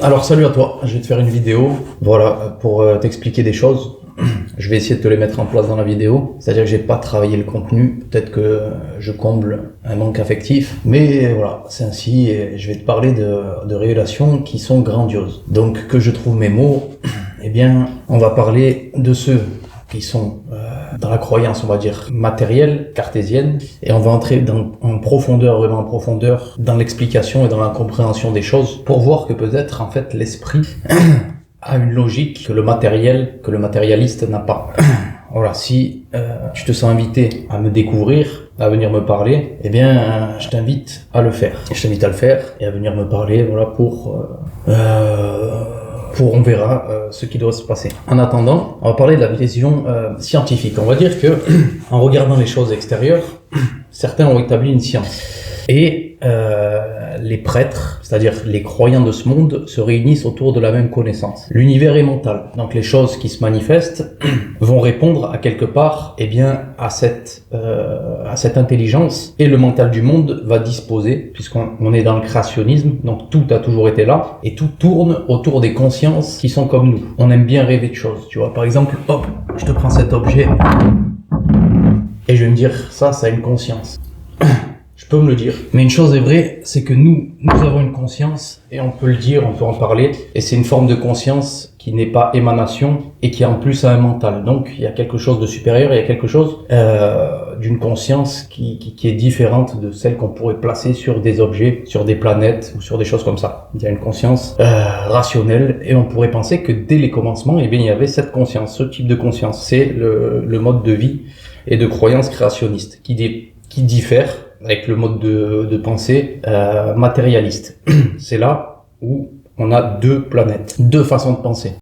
Alors salut à toi, je vais te faire une vidéo, voilà, pour t'expliquer des choses. Je vais essayer de te les mettre en place dans la vidéo, c'est-à-dire que j'ai pas travaillé le contenu, peut-être que je comble un manque affectif, mais voilà, c'est ainsi et je vais te parler de révélations qui sont grandioses. Donc que je trouve mes mots, eh bien on va parler de ceux qui sont dans la croyance, on va dire, matérielle, cartésienne, et on va entrer en profondeur, vraiment en profondeur, dans l'explication et dans la compréhension des choses, pour voir que peut-être, en fait, l'esprit a une logique que le matérialiste n'a pas. Voilà, si tu te sens invité à me découvrir, à venir me parler, eh bien, je t'invite à le faire. Je t'invite à le faire et à venir me parler, voilà, pour on verra ce qui doit se passer. En attendant, on va parler de la vision scientifique. On va dire que, en regardant les choses extérieures, certains ont établi une science. Et les prêtres, c'est-à-dire les croyants de ce monde, se réunissent autour de la même connaissance. L'univers est mental. Donc les choses qui se manifestent vont répondre à quelque part, eh bien, à cette intelligence. Et le mental du monde va disposer, puisqu'on est dans le créationnisme, donc tout a toujours été là, et tout tourne autour des consciences qui sont comme nous. On aime bien rêver de choses, tu vois. Par exemple, hop, je te prends cet objet, et je vais me dire, ça a une conscience. Je peux me le dire. Mais une chose est vraie, c'est que nous avons une conscience, et on peut le dire, on peut en parler, et c'est une forme de conscience qui n'est pas émanation, et qui en plus a un mental. Donc, il y a quelque chose de supérieur, il y a quelque chose d'une conscience qui est différente de celle qu'on pourrait placer sur des objets, sur des planètes, ou sur des choses comme ça. Il y a une conscience rationnelle, et on pourrait penser que dès les commencements, eh bien, il y avait cette conscience, ce type de conscience. C'est le mode de vie et de croyance créationniste, qui diffère avec le mode de pensée matérialiste. C'est là où on a deux planètes, deux façons de penser.